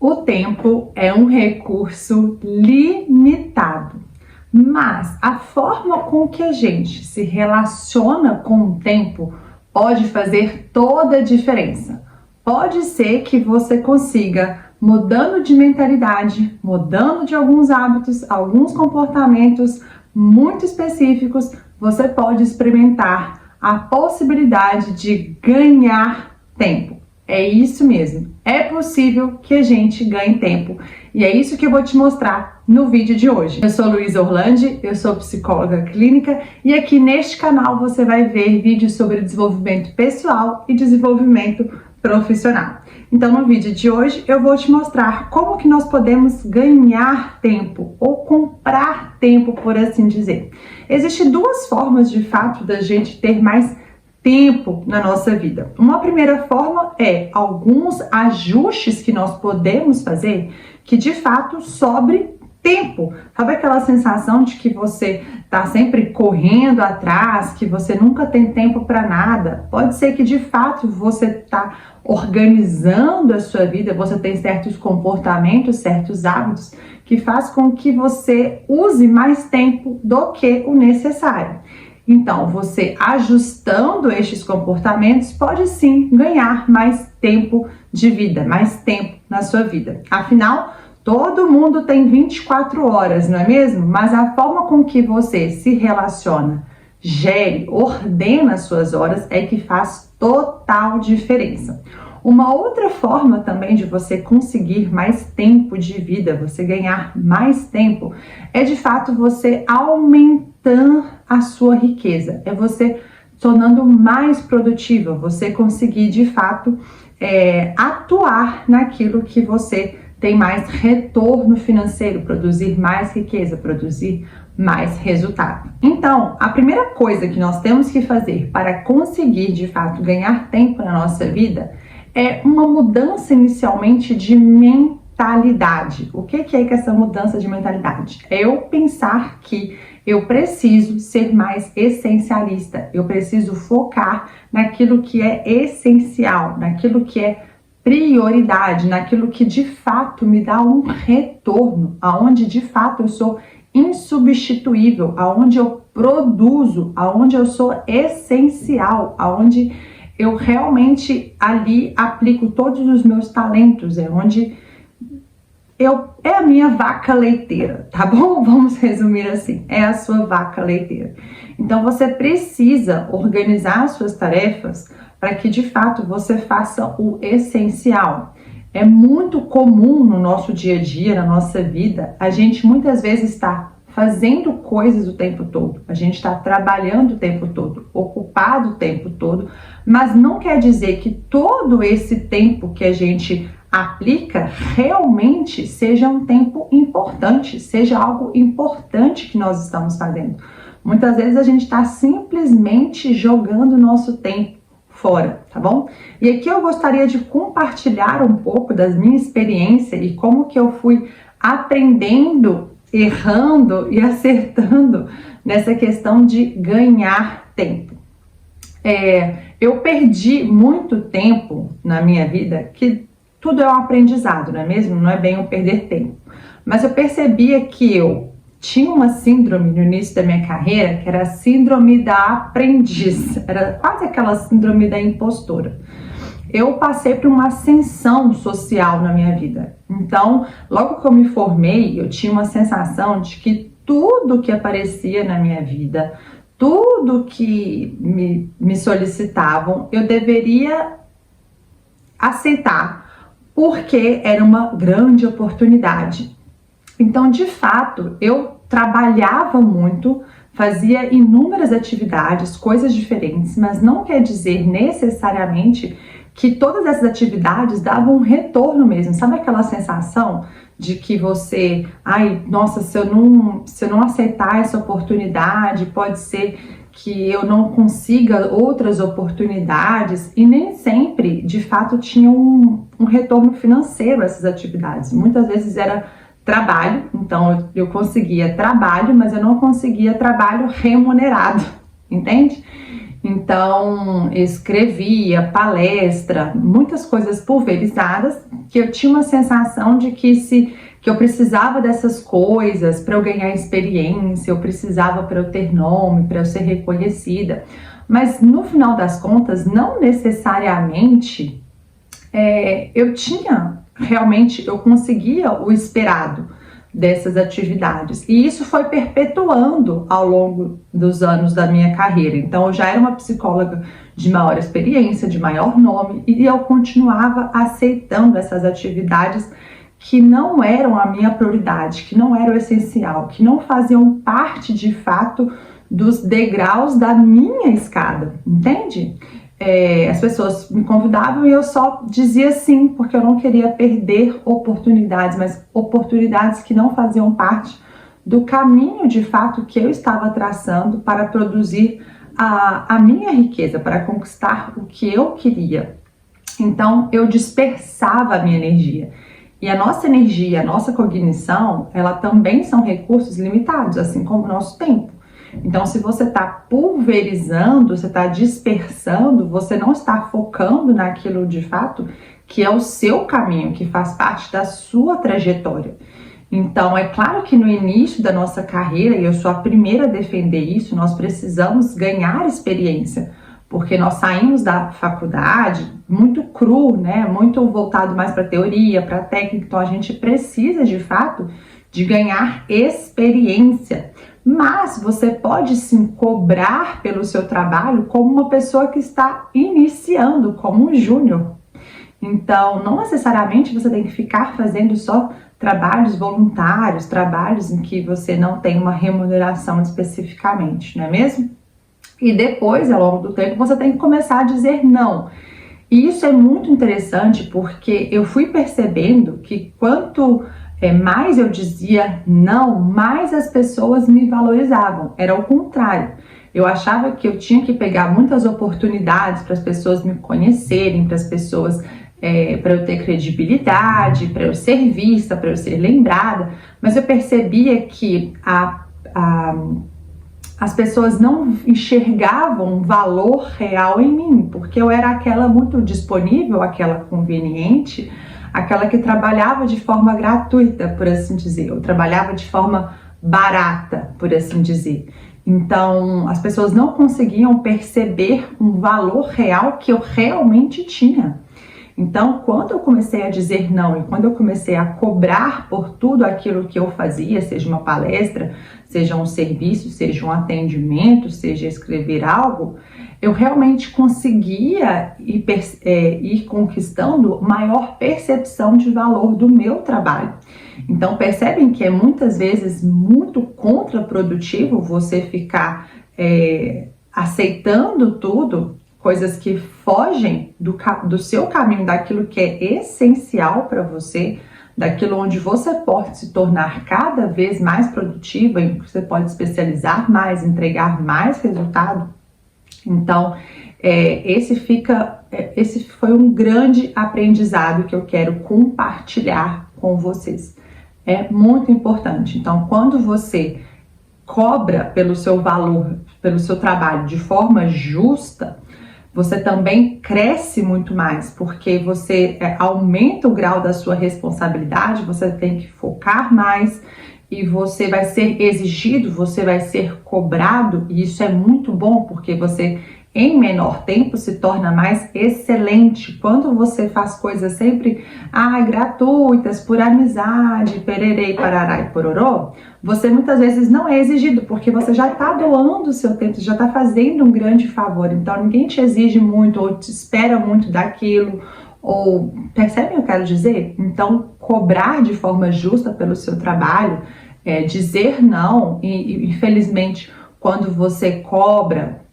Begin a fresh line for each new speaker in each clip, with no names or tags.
O tempo é um recurso limitado, mas a forma com que a gente se relaciona com o tempo pode fazer toda a diferença. Pode ser que você consiga, mudando de mentalidade, mudando de alguns hábitos, alguns comportamentos muito específicos, você pode experimentar a possibilidade de ganhar tempo. É isso mesmo, é possível que a gente ganhe tempo e é isso que eu vou te mostrar no vídeo de hoje. Eu sou Luísa Orlandi, eu sou psicóloga clínica e aqui neste canal você vai ver vídeos sobre desenvolvimento pessoal e desenvolvimento profissional. Então no vídeo de hoje eu vou te mostrar como que nós podemos ganhar tempo ou comprar tempo, por assim dizer. Existem duas formas de fato da gente ter mais tempo na nossa vida. Uma primeira forma é alguns ajustes que nós podemos fazer que de fato sobre tempo. Sabe aquela sensação de que você está sempre correndo atrás, que você nunca tem tempo para nada? Pode ser que de fato você está organizando a sua vida, você tem certos comportamentos, certos hábitos que faz com que você use mais tempo do que o necessário. Então, você ajustando estes comportamentos pode sim ganhar mais tempo de vida, mais tempo na sua vida. Afinal, todo mundo tem 24 horas, não é mesmo? Mas a forma com que você se relaciona, gere, ordena as suas horas é que faz total diferença. Uma outra forma também de você conseguir mais tempo de vida, você ganhar mais tempo, é de fato você aumentar a sua riqueza, é você tornando mais produtiva, você conseguir de fato atuar naquilo que você tem mais retorno financeiro, produzir mais riqueza, produzir mais resultado. Então, a primeira coisa que nós temos que fazer para conseguir de fato ganhar tempo na nossa vida é uma mudança inicialmente de mentalidade. O que é essa mudança de mentalidade? É eu pensar que eu preciso ser mais essencialista, eu preciso focar naquilo que é essencial, naquilo que é prioridade, naquilo que de fato me dá um retorno, aonde de fato eu sou insubstituível, aonde eu produzo, aonde eu sou essencial, aonde eu realmente ali aplico todos os meus talentos, é onde é a minha vaca leiteira, tá bom? Vamos resumir assim, é a sua vaca leiteira. Então você precisa organizar as suas tarefas para que de fato você faça o essencial. É muito comum no nosso dia a dia, na nossa vida, a gente muitas vezes está fazendo coisas o tempo todo, a gente está trabalhando o tempo todo, ocupado o tempo todo, mas não quer dizer que todo esse tempo que a gente aplica realmente seja um tempo importante, seja algo importante que nós estamos fazendo. Muitas vezes a gente está simplesmente jogando o nosso tempo fora, tá bom? E aqui eu gostaria de compartilhar um pouco das minha experiência e como que eu fui aprendendo, errando e acertando nessa questão de ganhar tempo. Eu perdi muito tempo na minha vida, que tudo é um aprendizado, não é mesmo? Não é bem eu perder tempo. Mas eu percebia que eu tinha uma síndrome no início da minha carreira, que era a síndrome da aprendiz. Era quase aquela síndrome da impostora. Eu passei por uma ascensão social na minha vida. Então, logo que eu me formei, eu tinha uma sensação de que tudo que aparecia na minha vida, tudo que me solicitavam, eu deveria aceitar, porque era uma grande oportunidade. Então, de fato, eu trabalhava muito, fazia inúmeras atividades, coisas diferentes, mas não quer dizer necessariamente que todas essas atividades davam um retorno mesmo. Sabe aquela sensação de que você, nossa, se eu não aceitar essa oportunidade, pode ser que eu não consiga outras oportunidades, e nem sempre, de fato, tinha um retorno financeiro essas atividades. Muitas vezes era trabalho, então eu conseguia trabalho, mas eu não conseguia trabalho remunerado, entende? Então, escrevia, palestra, muitas coisas pulverizadas, que eu tinha uma sensação de que eu precisava dessas coisas para eu ganhar experiência, eu precisava para eu ter nome, para eu ser reconhecida. Mas no final das contas, não necessariamente eu conseguia o esperado dessas atividades. E isso foi perpetuando ao longo dos anos da minha carreira. Então, eu já era uma psicóloga de maior experiência, de maior nome, e eu continuava aceitando essas atividades que não eram a minha prioridade, que não eram o essencial, que não faziam parte de fato dos degraus da minha escada, entende? As pessoas me convidavam e eu só dizia sim, porque eu não queria perder oportunidades, mas oportunidades que não faziam parte do caminho de fato que eu estava traçando para produzir a minha riqueza, para conquistar o que eu queria. Então eu dispersava a minha energia. E a nossa energia, a nossa cognição, ela também são recursos limitados, assim como o nosso tempo. Então, se você está pulverizando, você está dispersando, você não está focando naquilo de fato que é o seu caminho, que faz parte da sua trajetória. Então, é claro que no início da nossa carreira, e eu sou a primeira a defender isso, nós precisamos ganhar experiência, porque nós saímos da faculdade muito cru, né? Muito voltado mais para teoria, para técnica, então a gente precisa de fato de ganhar experiência. Mas você pode sim cobrar pelo seu trabalho como uma pessoa que está iniciando, como um júnior. Então, não necessariamente você tem que ficar fazendo só trabalhos voluntários, trabalhos em que você não tem uma remuneração especificamente, não é mesmo? E depois, ao longo do tempo, você tem que começar a dizer não. E isso é muito interessante porque eu fui percebendo que quanto mais eu dizia não, mais as pessoas me valorizavam. Era o contrário. Eu achava que eu tinha que pegar muitas oportunidades para as pessoas me conhecerem, para as pessoas, para eu ter credibilidade, para eu ser vista, para eu ser lembrada. Mas eu percebia que as pessoas não enxergavam valor real em mim, porque eu era aquela muito disponível, aquela conveniente, aquela que trabalhava de forma gratuita, por assim dizer. Eu trabalhava de forma barata, por assim dizer. Então, as pessoas não conseguiam perceber um valor real que eu realmente tinha. Então, quando eu comecei a dizer não e quando eu comecei a cobrar por tudo aquilo que eu fazia, seja uma palestra, seja um serviço, seja um atendimento, seja escrever algo, eu realmente conseguia ir conquistando maior percepção de valor do meu trabalho. Então, percebem que é muitas vezes muito contraprodutivo você ficar aceitando tudo, coisas que fogem do seu caminho, daquilo que é essencial para você, daquilo onde você pode se tornar cada vez mais produtiva, em que você pode especializar mais, entregar mais resultado. Então, esse foi um grande aprendizado que eu quero compartilhar com vocês. É muito importante. Então, quando você cobra pelo seu valor, pelo seu trabalho de forma justa, você também cresce muito mais, porque você aumenta o grau da sua responsabilidade, você tem que focar mais e você vai ser exigido, você vai ser cobrado, e isso é muito bom, porque você em menor tempo se torna mais excelente. Quando você faz coisas sempre gratuitas, por amizade, pererei, parará e pororô, você muitas vezes não é exigido, porque você já está doando o seu tempo, já está fazendo um grande favor. Então ninguém te exige muito ou te espera muito daquilo, ou percebem o que eu quero dizer? Então cobrar de forma justa pelo seu trabalho, dizer não, e infelizmente quando você cobra,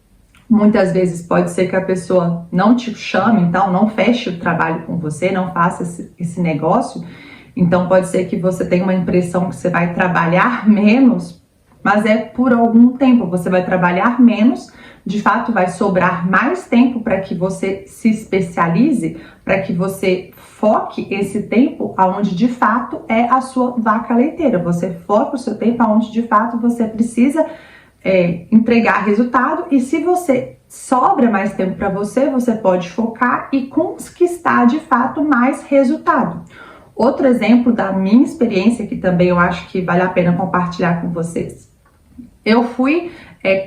muitas vezes pode ser que a pessoa não te chame, então não feche o trabalho com você, não faça esse negócio. Então pode ser que você tenha uma impressão que você vai trabalhar menos, mas é por algum tempo. Você vai trabalhar menos, de fato vai sobrar mais tempo para que você se especialize, para que você foque esse tempo aonde de fato é a sua vaca leiteira. Você foca o seu tempo aonde de fato você precisa entregar resultado, e se você sobra mais tempo para você, você pode focar e conquistar de fato mais resultado. Outro exemplo da minha experiência, que também eu acho que vale a pena compartilhar com vocês. Eu fui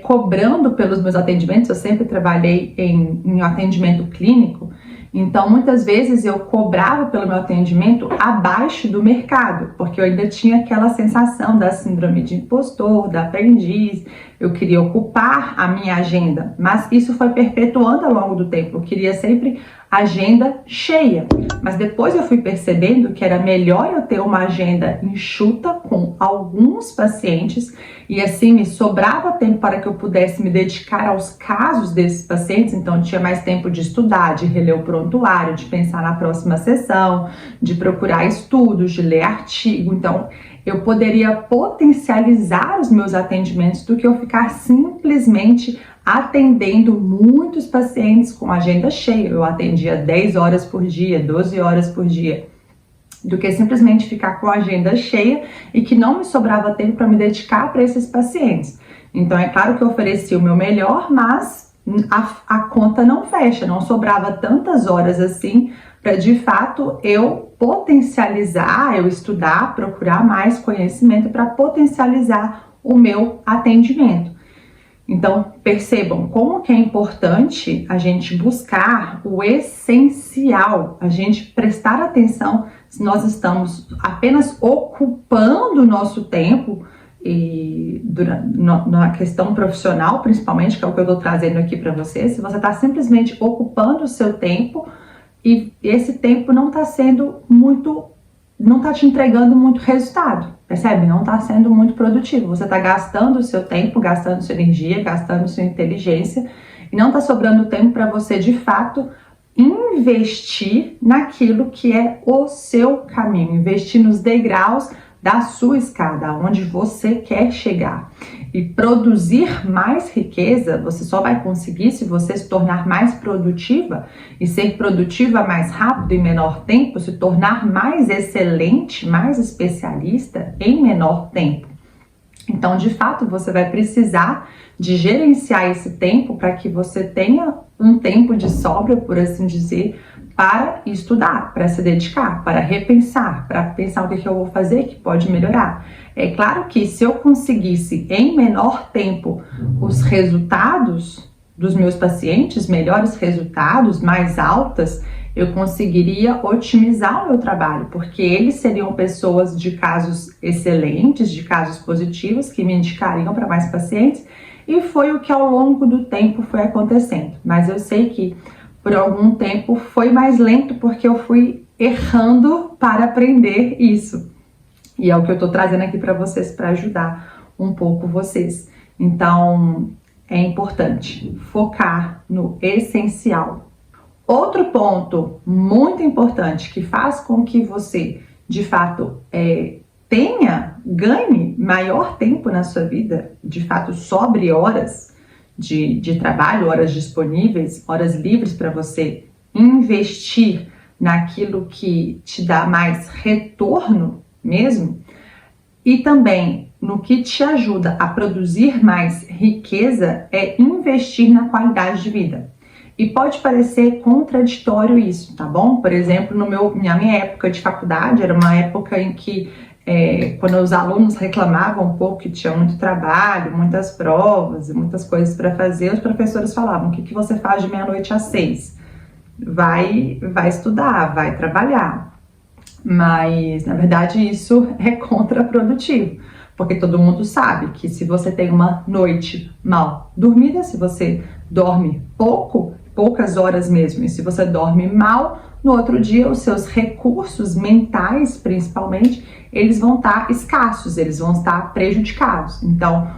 cobrando pelos meus atendimentos, eu sempre trabalhei em atendimento clínico, então muitas vezes eu cobrava pelo meu atendimento abaixo do mercado, porque eu ainda tinha aquela sensação da síndrome de impostor, da aprendiz, eu queria ocupar a minha agenda, mas isso foi perpetuando ao longo do tempo, eu queria sempre agenda cheia, mas depois eu fui percebendo que era melhor eu ter uma agenda enxuta com alguns pacientes e assim me sobrava tempo para que eu pudesse me dedicar aos casos desses pacientes, então eu tinha mais tempo de estudar, de reler o prontuário, de pensar na próxima sessão, de procurar estudos, de ler artigo, então eu poderia potencializar os meus atendimentos do que eu ficar simplesmente atendendo muitos pacientes com agenda cheia. Eu atendia 10 horas por dia, 12 horas por dia, do que simplesmente ficar com a agenda cheia e que não me sobrava tempo para me dedicar para esses pacientes. Então é claro que eu ofereci o meu melhor, mas a conta não fecha, não sobrava tantas horas assim para de fato eu potencializar, eu estudar, procurar mais conhecimento para potencializar o meu atendimento. Então, percebam como que é importante a gente buscar o essencial, a gente prestar atenção se nós estamos apenas ocupando o nosso tempo e na questão profissional, principalmente, que é o que eu estou trazendo aqui para vocês, se você está simplesmente ocupando o seu tempo e esse tempo não está sendo muito, não está te entregando muito resultado, percebe? Não está sendo muito produtivo, você está gastando o seu tempo, gastando sua energia, gastando sua inteligência e não está sobrando tempo para você de fato investir naquilo que é o seu caminho, investir nos degraus da sua escada, onde você quer chegar. E produzir mais riqueza, você só vai conseguir se você se tornar mais produtiva e ser produtiva mais rápido em menor tempo, se tornar mais excelente, mais especialista em menor tempo. Então, de fato, você vai precisar de gerenciar esse tempo para que você tenha um tempo de sobra, por assim dizer, para estudar, para se dedicar, para repensar, para pensar o que eu vou fazer que pode melhorar. É claro que se eu conseguisse em menor tempo os resultados dos meus pacientes, melhores resultados, mais altas, eu conseguiria otimizar o meu trabalho, porque eles seriam pessoas de casos excelentes, de casos positivos, que me indicariam para mais pacientes, e foi o que ao longo do tempo foi acontecendo. Mas eu sei que por algum tempo foi mais lento porque eu fui errando para aprender isso. E é o que eu estou trazendo aqui para vocês para ajudar um pouco vocês. Então é importante focar no essencial. Outro ponto muito importante que faz com que você de fato ganhe maior tempo na sua vida, de fato sobre horas de trabalho, horas disponíveis, horas livres para você investir naquilo que te dá mais retorno mesmo, e também no que te ajuda a produzir mais riqueza, é investir na qualidade de vida. E pode parecer contraditório isso, tá bom? Por exemplo, na minha época de faculdade, era uma época em que quando os alunos reclamavam um pouco que tinha muito trabalho, muitas provas e muitas coisas para fazer, os professores falavam: o que você faz de meia-noite às 6? Vai estudar, vai trabalhar. Mas, na verdade, isso é contraprodutivo, porque todo mundo sabe que se você tem uma noite mal dormida, se você dorme poucas horas mesmo, e se você dorme mal, no outro dia os seus recursos mentais, principalmente, eles vão estar escassos, eles vão estar prejudicados. Então,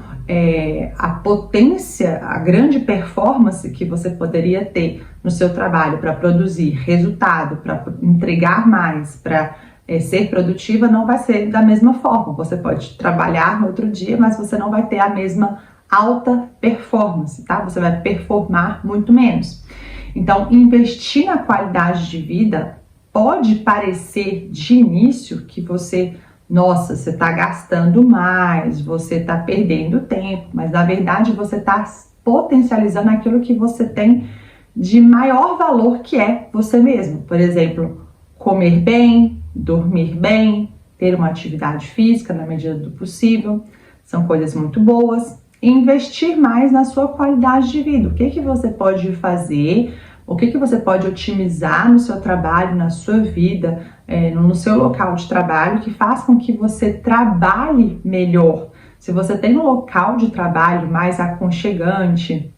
a potência, a grande performance que você poderia ter no seu trabalho para produzir resultado, para entregar mais, para ser produtiva, não vai ser da mesma forma. Você pode trabalhar no outro dia, mas você não vai ter a mesma alta performance, tá? Você vai performar muito menos. Então, investir na qualidade de vida pode parecer de início que você nossa, você está gastando mais, você está perdendo tempo, mas na verdade você está potencializando aquilo que você tem de maior valor, que é você mesmo. Por exemplo, comer bem, dormir bem, ter uma atividade física na medida do possível, são coisas muito boas. E investir mais na sua qualidade de vida. O que você pode fazer, o que você pode otimizar no seu trabalho, na sua vida, no seu local de trabalho, que faz com que você trabalhe melhor. Se você tem um local de trabalho mais aconchegante,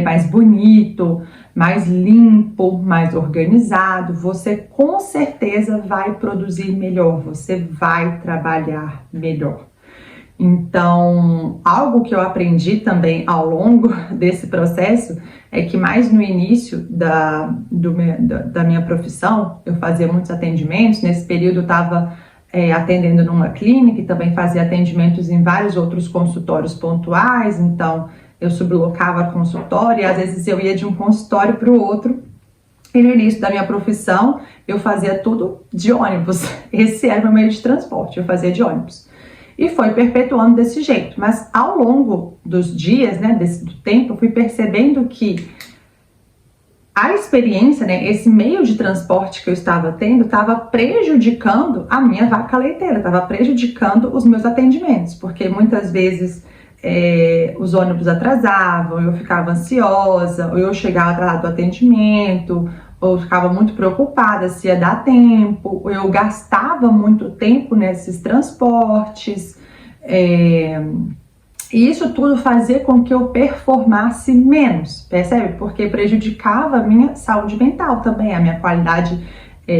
mais bonito, mais limpo, mais organizado, você com certeza vai produzir melhor, você vai trabalhar melhor. Então, algo que eu aprendi também ao longo desse processo é que mais no início da minha profissão, eu fazia muitos atendimentos. Nesse período eu estava atendendo numa clínica e também fazia atendimentos em vários outros consultórios pontuais, então eu sublocava consultório e às vezes eu ia de um consultório para o outro. E no início da minha profissão eu fazia tudo de ônibus, esse era o meu meio de transporte, eu fazia de ônibus. E foi perpetuando desse jeito, mas ao longo dos dias, né, do tempo, eu fui percebendo que a experiência, né, esse meio de transporte que eu estava tendo, estava prejudicando a minha vaca leiteira, estava prejudicando os meus atendimentos, porque muitas vezes os ônibus atrasavam, eu ficava ansiosa, ou eu chegava atrasado do atendimento, ou ficava muito preocupada se ia dar tempo, ou eu gastava muito tempo nesses transportes, e isso tudo fazia com que eu performasse menos, percebe? Porque prejudicava a minha saúde mental também, a minha qualidade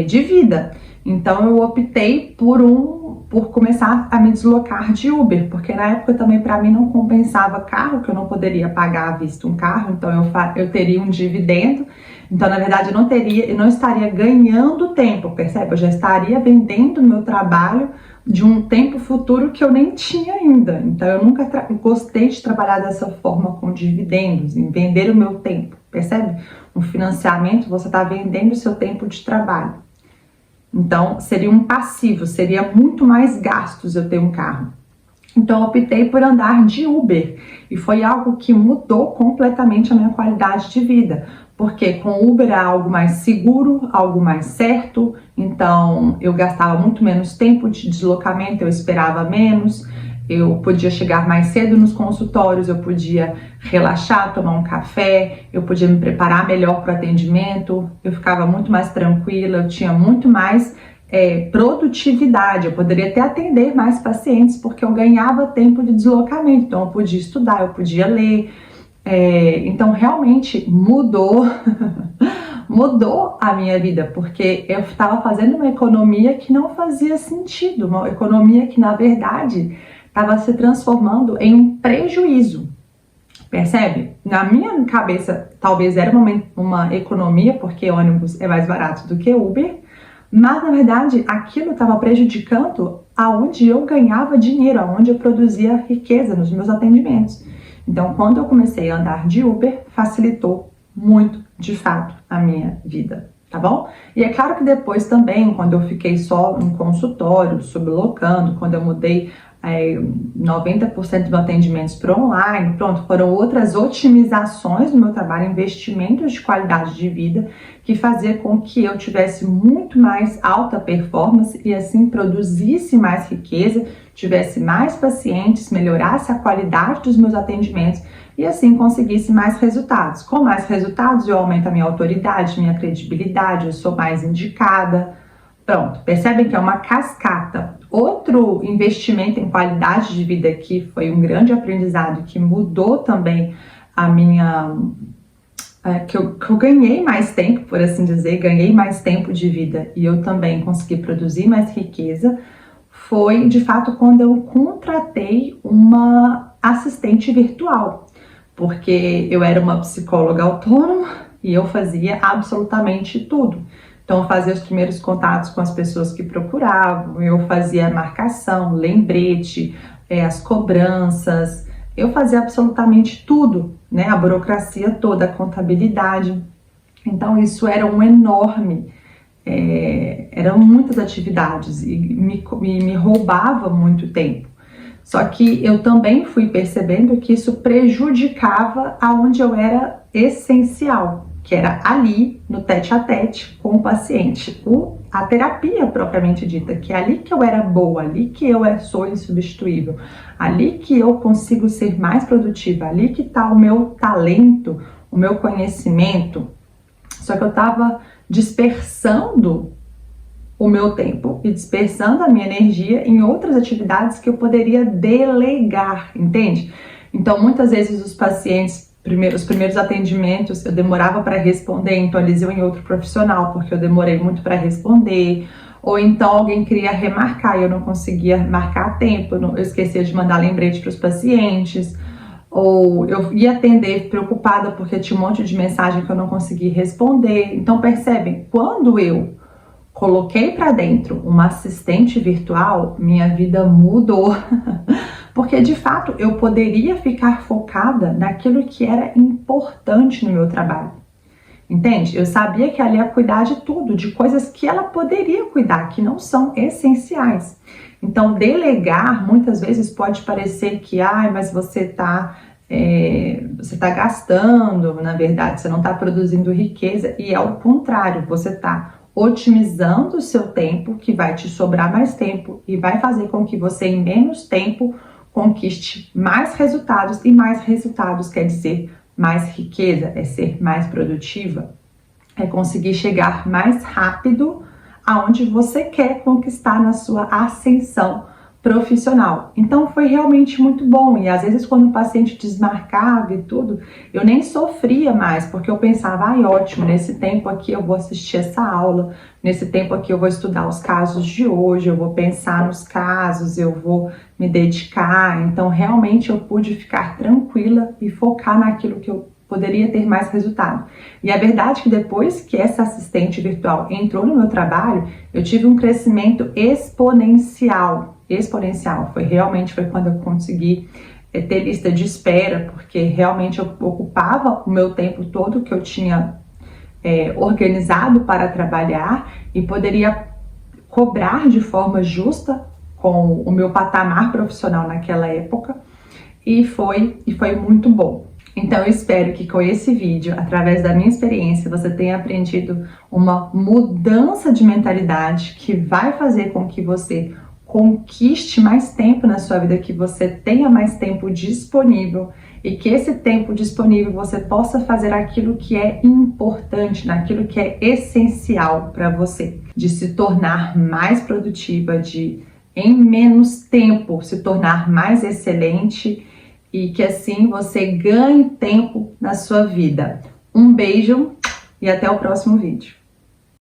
de vida. Então eu optei por começar a me deslocar de Uber, porque na época também para mim não compensava carro, que eu não poderia pagar à vista um carro, então eu teria um dividendo. Então, na verdade, eu não estaria ganhando tempo, percebe? Eu já estaria vendendo meu trabalho de um tempo futuro que eu nem tinha ainda. Então, eu nunca gostei de trabalhar dessa forma com dividendos, em vender o meu tempo, percebe? Um financiamento, você está vendendo o seu tempo de trabalho. Então, seria um passivo, seria muito mais gastos eu ter um carro. Então, eu optei por andar de Uber e foi algo que mudou completamente a minha qualidade de vida. Porque com Uber é algo mais seguro, algo mais certo, então eu gastava muito menos tempo de deslocamento, eu esperava menos, eu podia chegar mais cedo nos consultórios, eu podia relaxar, tomar um café, eu podia me preparar melhor para o atendimento, eu ficava muito mais tranquila, eu tinha muito mais produtividade, eu poderia até atender mais pacientes porque eu ganhava tempo de deslocamento, então eu podia estudar, eu podia ler. Então realmente mudou mudou a minha vida, porque eu estava fazendo uma economia que não fazia sentido, uma economia que na verdade estava se transformando em um prejuízo, percebe? Na minha cabeça talvez era uma economia, porque ônibus é mais barato do que Uber, mas na verdade aquilo estava prejudicando aonde eu ganhava dinheiro, aonde eu produzia riqueza nos meus atendimentos. Então, quando eu comecei a andar de Uber, facilitou muito, de fato, a minha vida, tá bom? E é claro que depois também, quando eu fiquei só no consultório, sublocando, quando eu mudei 90% dos atendimentos para online, pronto, foram outras otimizações do meu trabalho, investimentos de qualidade de vida, que fazia com que eu tivesse muito mais alta performance e assim produzisse mais riqueza, tivesse mais pacientes, melhorasse a qualidade dos meus atendimentos e assim conseguisse mais resultados. Com mais resultados eu aumento a minha autoridade, minha credibilidade, eu sou mais indicada. Pronto, percebem que é uma cascata. Outro investimento em qualidade de vida que foi um grande aprendizado, que mudou também a minha... que eu ganhei mais tempo, por assim dizer, ganhei mais tempo de vida e eu também consegui produzir mais riqueza, foi de fato quando eu contratei uma assistente virtual, porque eu era uma psicóloga autônoma e eu fazia absolutamente tudo. Então, eu fazia os primeiros contatos com as pessoas que procuravam, eu fazia a marcação, lembrete, as cobranças, eu fazia absolutamente tudo, né? A burocracia toda, a contabilidade. Então, isso era um enorme Eram muitas atividades e me roubava muito tempo. Só que eu também fui percebendo que isso prejudicava aonde eu era essencial, que era ali no tete-a-tete com o paciente, a terapia propriamente dita, que é ali que eu era boa, ali que eu sou insubstituível, ali que eu consigo ser mais produtiva, ali que está o meu talento, o meu conhecimento. Só que eu estava dispersando o meu tempo e dispersando a minha energia em outras atividades que eu poderia delegar, entende? Então, muitas vezes os pacientes, os primeiros atendimentos, eu demorava para responder, então eles iam em outro profissional, porque eu demorei muito para responder, ou então alguém queria remarcar e eu não conseguia marcar a tempo, eu esquecia de mandar lembrete para os pacientes, ou eu ia atender preocupada porque tinha um monte de mensagem que eu não conseguia responder. Então, percebem, quando eu coloquei para dentro uma assistente virtual, minha vida mudou, porque de fato eu poderia ficar focada naquilo que era importante no meu trabalho, entende? Eu sabia que ela ia cuidar de tudo, de coisas que ela poderia cuidar, que não são essenciais. Então, delegar muitas vezes pode parecer que, mas você está gastando, na verdade, você não está produzindo riqueza, e ao contrário, você está otimizando o seu tempo, que vai te sobrar mais tempo e vai fazer com que você, em menos tempo, conquiste mais resultados, e mais resultados quer dizer mais riqueza, é ser mais produtiva, é conseguir chegar mais rápido aonde você quer conquistar na sua ascensão profissional. Então foi realmente muito bom, e às vezes quando o paciente desmarcava e tudo, eu nem sofria mais, porque eu pensava, ótimo, nesse tempo aqui eu vou assistir essa aula, nesse tempo aqui eu vou estudar os casos de hoje, eu vou pensar nos casos, eu vou me dedicar. Então realmente eu pude ficar tranquila e focar naquilo que eu poderia ter mais resultado. E a verdade é que depois que essa assistente virtual entrou no meu trabalho, eu tive um crescimento exponencial. Foi quando eu consegui ter lista de espera, porque realmente eu ocupava o meu tempo todo que eu tinha organizado para trabalhar, e poderia cobrar de forma justa com o meu patamar profissional naquela época, e foi muito bom. Então eu espero que com esse vídeo, através da minha experiência, você tenha aprendido uma mudança de mentalidade que vai fazer com que você conquiste mais tempo na sua vida, que você tenha mais tempo disponível, e que esse tempo disponível você possa fazer aquilo que é importante, naquilo que é essencial para você, de se tornar mais produtiva, de em menos tempo se tornar mais excelente, e que assim você ganhe tempo na sua vida. Um beijo e até o próximo vídeo.